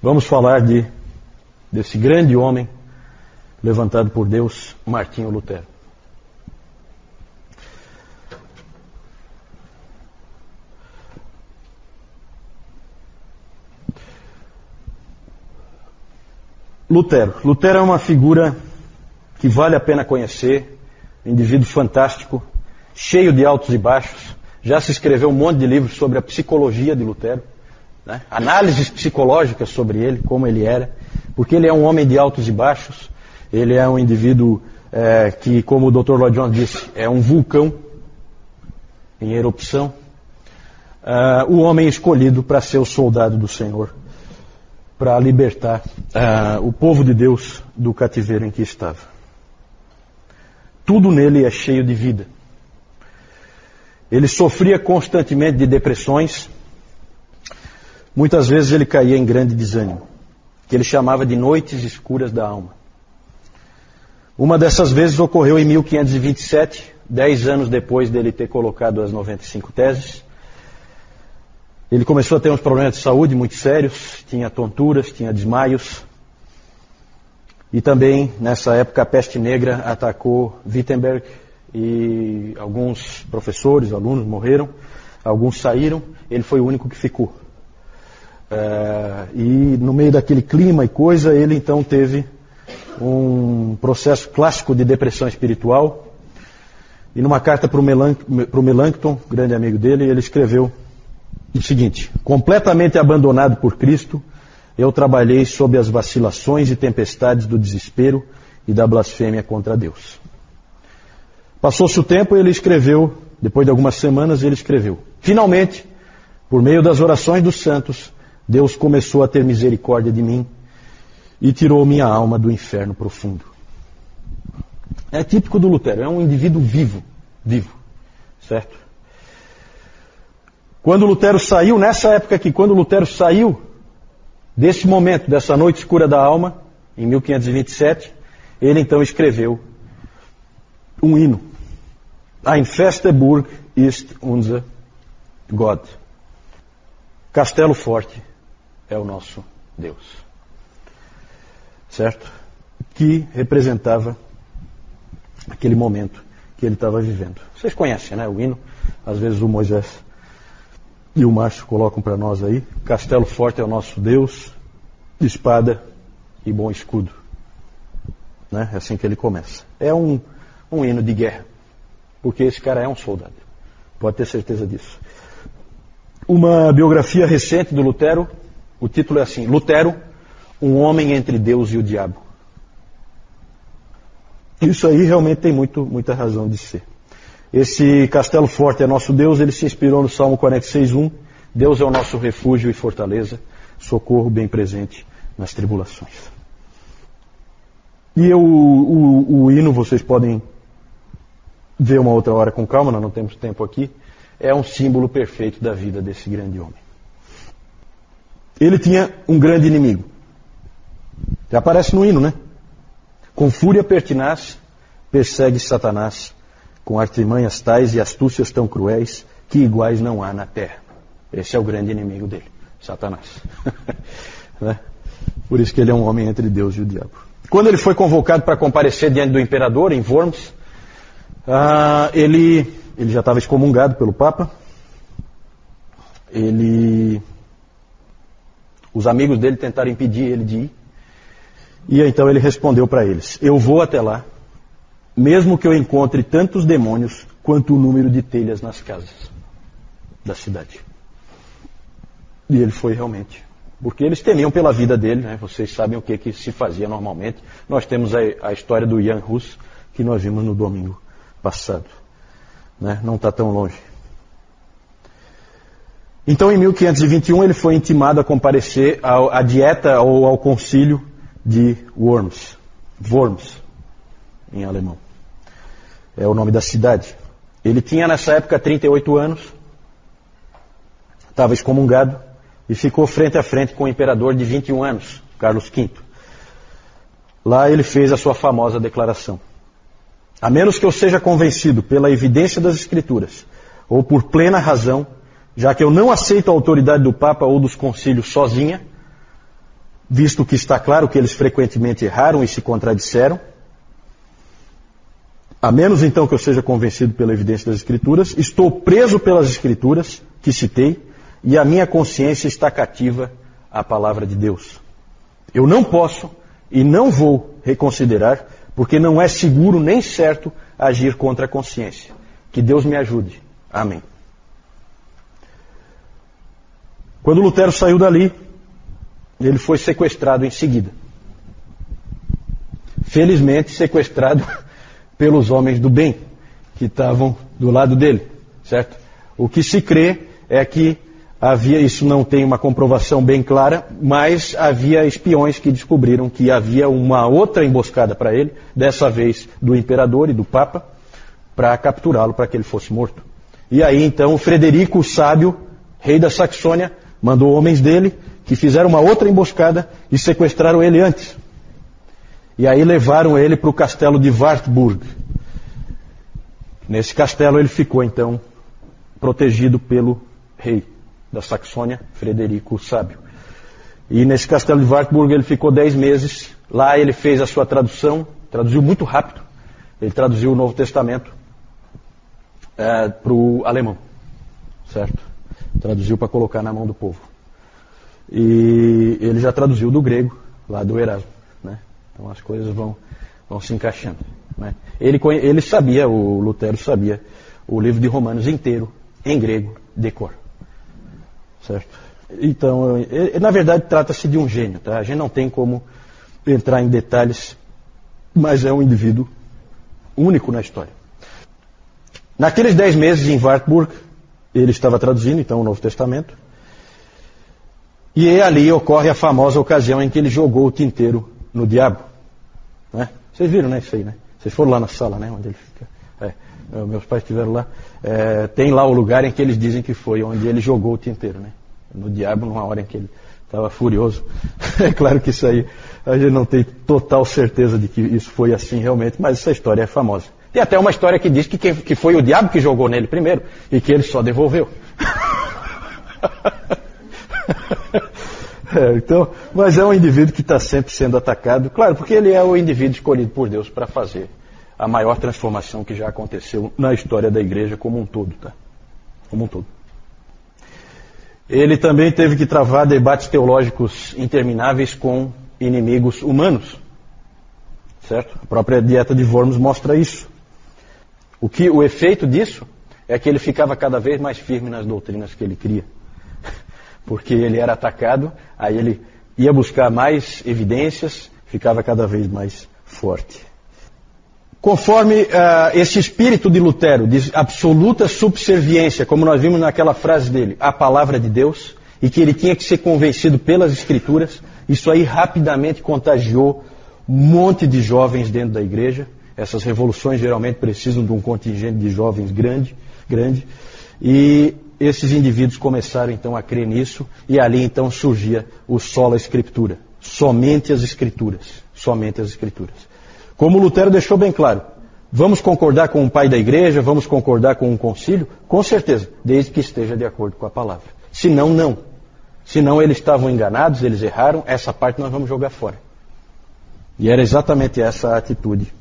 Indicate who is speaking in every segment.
Speaker 1: Vamos falar desse grande homem levantado por Deus, Martinho Lutero. Lutero é uma figura que vale a pena conhecer, um indivíduo fantástico, cheio de altos e baixos. Já se escreveu um monte de livros sobre a psicologia de Lutero, né? Análises psicológicas sobre ele, como ele era, porque ele é um homem de altos e baixos. Ele é um indivíduo que, como o Dr. Lloyd Jones disse, é um vulcão em erupção. O homem escolhido para ser o soldado do Senhor, para libertar o povo de Deus do cativeiro em que estava. Tudo nele é cheio de vida. Ele sofria constantemente de depressões. Muitas vezes ele caía em grande desânimo, que ele chamava de noites escuras da alma. Uma dessas vezes ocorreu em 1527, 10 anos depois dele ter colocado as 95 teses. Ele começou a ter uns problemas de saúde muito sérios, tinha tonturas, tinha desmaios. E também, nessa época, a peste negra atacou Wittenberg e alguns professores, alunos morreram, alguns saíram, ele foi o único que ficou. E no meio daquele clima e coisa, ele então teve um processo clássico de depressão espiritual. E numa carta para o Melanchthon, grande amigo dele, ele escreveu o seguinte: completamente abandonado por Cristo, eu trabalhei sob as vacilações e tempestades do desespero e da blasfêmia contra Deus. Passou-se o tempo e ele escreveu, depois de algumas semanas ele escreveu: finalmente, por meio das orações dos santos, Deus começou a ter misericórdia de mim e tirou minha alma do inferno profundo. É típico do Lutero, é um indivíduo vivo, certo? Quando Lutero saiu, nessa época aqui, quando Lutero saiu desse momento, dessa noite escura da alma, em 1527, ele então escreveu um hino. Ein feste Burg ist unser Gott. Castelo forte é o nosso Deus. Certo? Que representava aquele momento que ele estava vivendo. Vocês conhecem, né? O hino, às vezes o Moisés e o Márcio colocam para nós aí: castelo forte é o nosso Deus, espada e bom escudo. Né? É assim que ele começa. É um hino de guerra, porque esse cara é um soldado. Pode ter certeza disso. Uma biografia recente do Lutero, o título é assim: Lutero, um homem entre Deus e o diabo. Isso aí realmente tem muita razão de ser. Esse castelo forte é nosso Deus, ele se inspirou no Salmo 46:1. Deus é o nosso refúgio e fortaleza, socorro bem presente nas tribulações. E o hino, vocês podem ver uma outra hora com calma, nós não temos tempo aqui. É um símbolo perfeito da vida desse grande homem. Ele tinha um grande inimigo. Já aparece no hino, né? Com fúria pertinaz, persegue Satanás, com artimanhas tais e astúcias tão cruéis, que iguais não há na terra. Esse é o grande inimigo dele, Satanás. Né? Por isso que ele é um homem entre Deus e o diabo. Quando ele foi convocado para comparecer diante do imperador, em Worms, ele já estava excomungado pelo Papa. Os amigos dele tentaram impedir ele de ir. E então ele respondeu para eles: eu vou até lá, mesmo que eu encontre tantos demônios quanto o número de telhas nas casas da cidade. E ele foi realmente. Porque eles temiam pela vida dele, né? Vocês sabem o que se fazia normalmente. Nós temos a história do Jan Hus, que nós vimos no domingo passado. Né? Não está tão longe. Então, em 1521, ele foi intimado a comparecer à dieta ou ao concílio de Worms, em alemão. É o nome da cidade. Ele tinha nessa época 38 anos, estava excomungado e ficou frente a frente com o imperador de 21 anos, Carlos V. Lá ele fez a sua famosa declaração: a menos que eu seja convencido pela evidência das Escrituras, ou por plena razão, já que eu não aceito a autoridade do Papa ou dos concílios sozinha, visto que está claro que eles frequentemente erraram e se contradisseram. A menos então que eu seja convencido pela evidência das Escrituras, estou preso pelas Escrituras que citei e a minha consciência está cativa à palavra de Deus. Eu não posso e não vou reconsiderar, porque não é seguro nem certo agir contra a consciência. Que Deus me ajude. Amém. Quando Lutero saiu dali, ele foi sequestrado em seguida. Felizmente sequestrado pelos homens do bem, que estavam do lado dele, certo? O que se crê é que havia, isso não tem uma comprovação bem clara, mas havia espiões que descobriram que havia uma outra emboscada para ele, dessa vez do imperador e do papa, para capturá-lo, para que ele fosse morto. E aí então Frederico o Sábio, rei da Saxônia, mandou homens dele que fizeram uma outra emboscada e sequestraram ele antes. E aí levaram ele para o castelo de Wartburg. Nesse castelo ele ficou então protegido pelo rei da Saxônia, Frederico o Sábio. E nesse castelo de Wartburg ele ficou 10 meses. Lá ele fez a sua tradução, traduziu muito rápido. Ele traduziu o Novo Testamento para o alemão, certo? Traduziu para colocar na mão do povo. E ele já traduziu do grego, lá do Erasmo, né? Então as coisas vão se encaixando, né? Ele sabia, o Lutero sabia, o livro de Romanos inteiro, em grego, de cor. Certo? Então, na verdade, trata-se de um gênio, tá? A gente não tem como entrar em detalhes, mas é um indivíduo único na história. Naqueles 10 meses em Wartburg, ele estava traduzindo, então, o Novo Testamento, e ali ocorre a famosa ocasião em que ele jogou o tinteiro no diabo, né? Vocês viram, né, isso aí, né? Vocês foram lá na sala, né, onde ele fica. Meus pais estiveram lá. Tem lá o lugar em que eles dizem que foi onde ele jogou o tinteiro, né? No diabo, numa hora em que ele estava furioso. É claro que isso aí, a gente não tem total certeza de que isso foi assim realmente, mas essa história é famosa. Tem até uma história que diz que foi o diabo que jogou nele primeiro e que ele só devolveu. Então, mas é um indivíduo que está sempre sendo atacado, claro, porque ele é o indivíduo escolhido por Deus para fazer a maior transformação que já aconteceu na história da igreja como um todo, tá? Como um todo. Ele também teve que travar debates teológicos intermináveis com inimigos humanos, certo? A própria dieta de Worms mostra isso. O efeito disso é que ele ficava cada vez mais firme nas doutrinas que ele cria. Porque ele era atacado, aí ele ia buscar mais evidências, ficava cada vez mais forte. Conforme esse espírito de Lutero, de absoluta subserviência, como nós vimos naquela frase dele, à palavra de Deus, e que ele tinha que ser convencido pelas Escrituras, isso aí rapidamente contagiou um monte de jovens dentro da igreja. Essas revoluções geralmente precisam de um contingente de jovens grande, e esses indivíduos começaram então a crer nisso, e ali então surgia o sola Scriptura, somente as Escrituras, somente as Escrituras. Como Lutero deixou bem claro, vamos concordar com o pai da igreja, vamos concordar com um concílio? Com certeza, desde que esteja de acordo com a palavra. Senão, não. Senão eles estavam enganados, eles erraram, essa parte nós vamos jogar fora. E era exatamente essa a atitude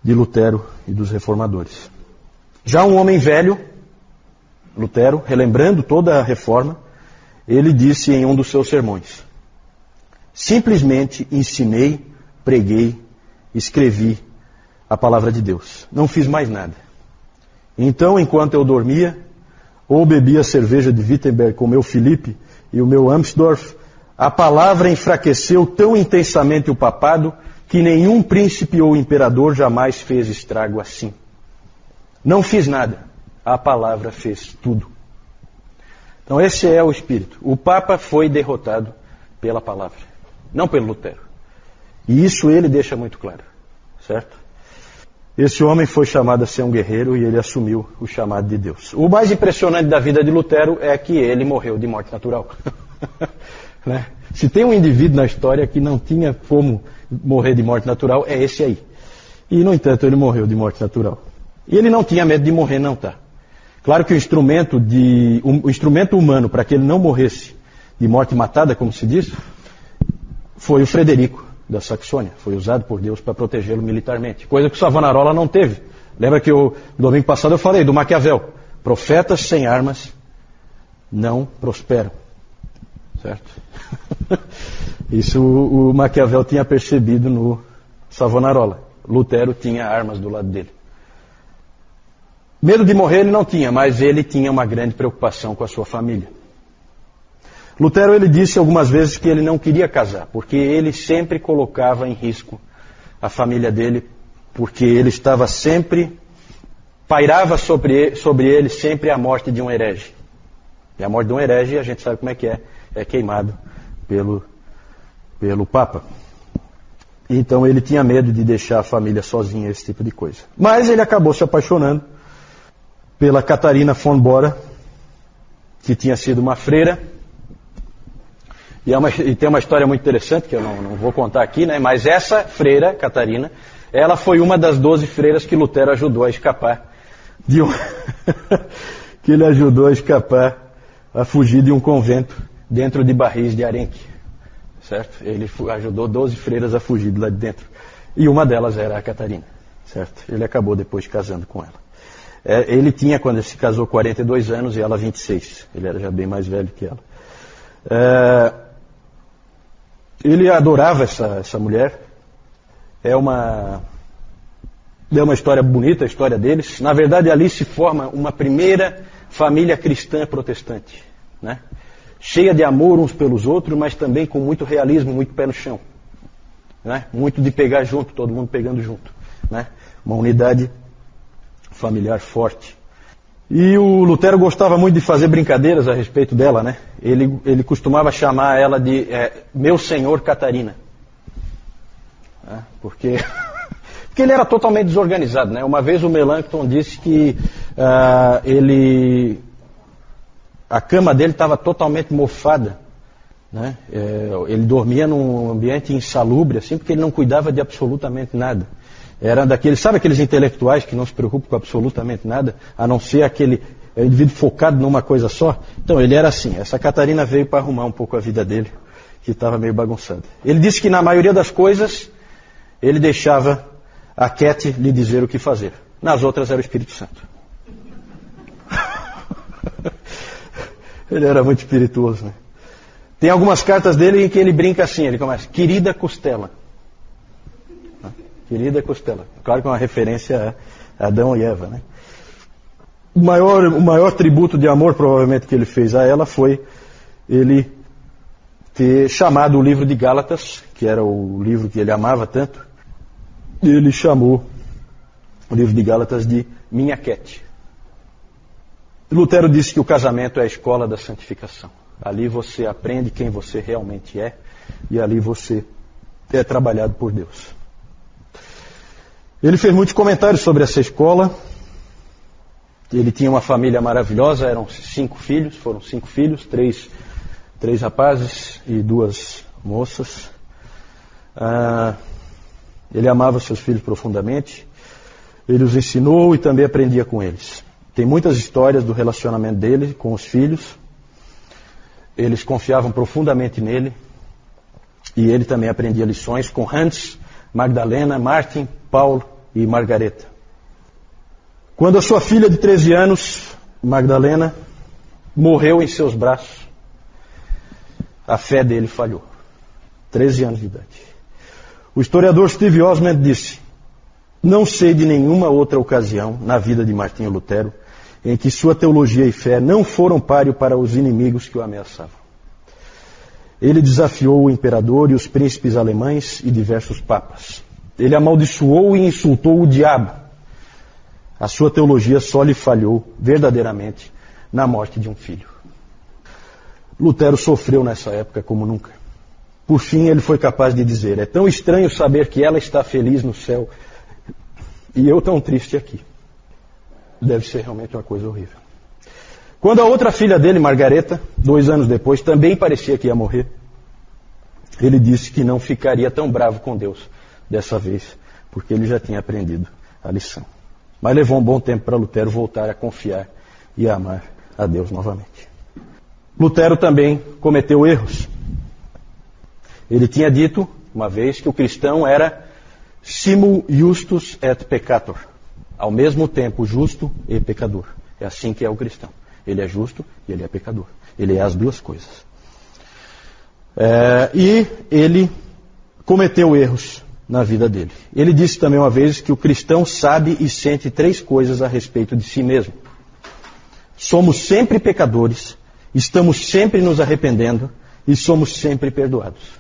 Speaker 1: de Lutero e dos reformadores. Já um homem velho, Lutero, relembrando toda a reforma, ele disse em um dos seus sermões: simplesmente ensinei, preguei, escrevi a palavra de Deus. Não fiz mais nada. Então, enquanto eu dormia, ou bebia cerveja de Wittenberg com o meu Felipe e o meu Amsdorff, a palavra enfraqueceu tão intensamente o papado que nenhum príncipe ou imperador jamais fez estrago assim. Não fiz nada. A palavra fez tudo. Então esse é o espírito. O Papa foi derrotado pela palavra, não pelo Lutero. E isso ele deixa muito claro, certo? Esse homem foi chamado a ser um guerreiro e ele assumiu o chamado de Deus. O mais impressionante da vida de Lutero é que ele morreu de morte natural. Né? Se tem um indivíduo na história que não tinha como morrer de morte natural, é esse aí. E, no entanto, ele morreu de morte natural. E ele não tinha medo de morrer, não, tá? Claro que o instrumento humano para que ele não morresse de morte matada, como se diz, foi o Frederico da Saxônia. Foi usado por Deus para protegê-lo militarmente. Coisa que o Savonarola não teve. Lembra que no domingo passado eu falei do Maquiavel. Profetas sem armas não prosperam. Certo? Isso o Maquiavel tinha percebido no Savonarola. Lutero tinha armas do lado dele. Medo de morrer ele não tinha, mas ele tinha uma grande preocupação com a sua família. Lutero ele disse algumas vezes que ele não queria casar, porque ele sempre colocava em risco a família dele, porque ele estava sempre, pairava sobre ele sempre a morte de um herege. E a morte de um herege, a gente sabe como é queimado pelo Papa. Então ele tinha medo de deixar a família sozinha, esse tipo de coisa. Mas ele acabou se apaixonando pela Catarina von Bora, que tinha sido uma freira. E tem uma história muito interessante, que eu não vou contar aqui, né? Mas essa freira, Catarina, ela foi uma das 12 freiras que Lutero ajudou a escapar que ele ajudou a escapar, a fugir de um convento dentro de barris de arenque. Certo? Ele ajudou 12 freiras a fugir de lá de dentro. E uma delas era a Catarina. Certo? Ele acabou depois casando com ela. Ele tinha, quando ele se casou, 42 anos e ela 26. Ele era já bem mais velho que ela. Ele adorava essa mulher. É uma história bonita, a história deles. Na verdade, ali se forma uma primeira família cristã protestante, né? Cheia de amor uns pelos outros, mas também com muito realismo, muito pé no chão, né? Muito de pegar junto, todo mundo pegando junto, né? Uma unidade familiar forte. E o Lutero gostava muito de fazer brincadeiras a respeito dela, né? Ele costumava chamar ela de meu senhor Catarina, né? Porque ele era totalmente desorganizado, né? Uma vez o Melanchthon disse que a cama dele estava totalmente mofada, né? Ele dormia num ambiente insalubre, assim, porque ele não cuidava de absolutamente nada. Era daqueles, sabe aqueles intelectuais que não se preocupam com absolutamente nada, a não ser aquele indivíduo focado numa coisa só? Então ele era assim. Essa Catarina veio para arrumar um pouco a vida dele, que estava meio bagunçada. Ele disse que na maioria das coisas ele deixava a Cat lhe dizer o que fazer. Nas outras era o Espírito Santo. Ele era muito espirituoso, né? Tem algumas cartas dele em que ele brinca assim, ele começa, querida Costela. Querida Costela. Claro que é uma referência a Adão e Eva, né? O maior tributo de amor, provavelmente, que ele fez a ela foi ele ter chamado o livro de Gálatas, que era o livro que ele amava tanto, ele chamou o livro de Gálatas de Minha Cat. Lutero disse que o casamento é a escola da santificação. Ali você aprende quem você realmente é e ali você é trabalhado por Deus. Ele fez muitos comentários sobre essa escola. Ele tinha uma família maravilhosa, eram 5 filhos, foram 5 filhos, 3 rapazes e 2 moças. Ele amava seus filhos profundamente, ele os ensinou e também aprendia com eles. Tem muitas histórias do relacionamento dele com os filhos. Eles confiavam profundamente nele e ele também aprendia lições com Hans, Magdalena, Martin, Paulo e Margareta. Quando a sua filha de 13 anos, Magdalena, morreu em seus braços, a fé dele falhou. 13 anos de idade. O historiador Steve Osmond disse, não sei de nenhuma outra ocasião na vida de Martinho Lutero em que sua teologia e fé não foram páreo para os inimigos que o ameaçavam. Ele desafiou o imperador e os príncipes alemães e diversos papas. Ele amaldiçoou e insultou o diabo. A sua teologia só lhe falhou verdadeiramente na morte de um filho. Lutero sofreu nessa época como nunca. Por fim, ele foi capaz de dizer, é tão estranho saber que ela está feliz no céu e eu tão triste aqui. Deve ser realmente uma coisa horrível. Quando a outra filha dele, Margareta, 2 anos depois, também parecia que ia morrer, ele disse que não ficaria tão bravo com Deus dessa vez, porque ele já tinha aprendido a lição. Mas levou um bom tempo para Lutero voltar a confiar e a amar a Deus novamente. Lutero também cometeu erros. Ele tinha dito, uma vez, que o cristão era simul justus et peccator. Ao mesmo tempo, justo e pecador. É assim que é o cristão. Ele é justo e ele é pecador. Ele é as duas coisas. E ele cometeu erros na vida dele. Ele disse também uma vez que o cristão sabe e sente 3 coisas a respeito de si mesmo. Somos sempre pecadores, estamos sempre nos arrependendo e somos sempre perdoados.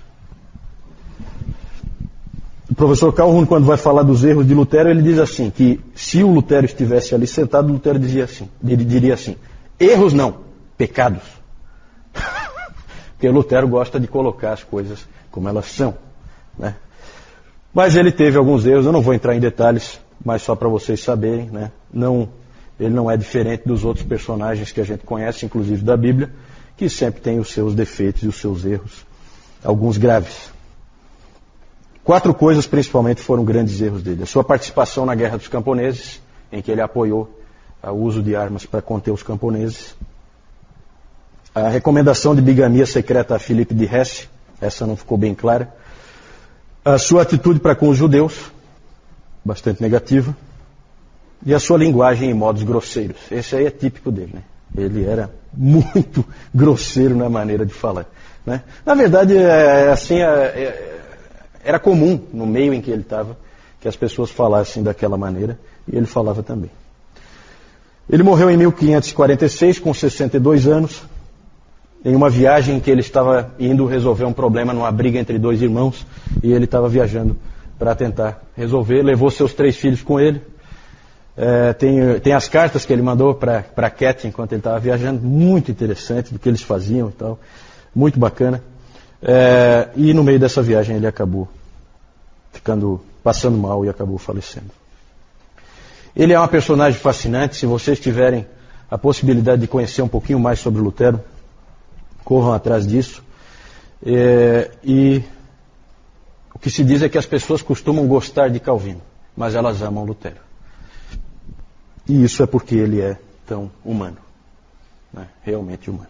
Speaker 1: O professor Calhoun, quando vai falar dos erros de Lutero, ele diz assim, que se o Lutero estivesse ali sentado, Lutero diria assim, ele diria assim, erros não, pecados. Porque Lutero gosta de colocar as coisas como elas são, né? Mas ele teve alguns erros, eu não vou entrar em detalhes, mas só para vocês saberem, né? Ele não é diferente dos outros personagens que a gente conhece, inclusive da Bíblia, que sempre tem os seus defeitos e os seus erros, alguns graves. 4 coisas principalmente foram grandes erros dele. A sua participação na Guerra dos Camponeses, em que ele apoiou o uso de armas para conter os camponeses. A recomendação de bigamia secreta a Filipe de Hesse, essa não ficou bem clara. A sua atitude para com os judeus, bastante negativa. E a sua linguagem em modos grosseiros. Esse aí é típico dele, né? Ele era muito grosseiro na maneira de falar, né? Na verdade, era comum no meio em que ele estava que as pessoas falassem daquela maneira, e ele falava também. Ele morreu em 1546, com 62 anos, em uma viagem em que ele estava indo resolver um problema numa briga entre 2 irmãos, e ele estava viajando para tentar resolver, levou seus 3 filhos com ele. Tem as cartas que ele mandou para Cat enquanto ele estava viajando, muito interessante do que eles faziam e tal, muito bacana. E no meio dessa viagem ele acabou passando mal e acabou falecendo. Ele é uma personagem fascinante. Se vocês tiverem a possibilidade de conhecer um pouquinho mais sobre Lutero, corram atrás disso. E o que se diz é que as pessoas costumam gostar de Calvino, mas elas amam Lutero. E isso é porque ele é tão humano, né? Realmente humano.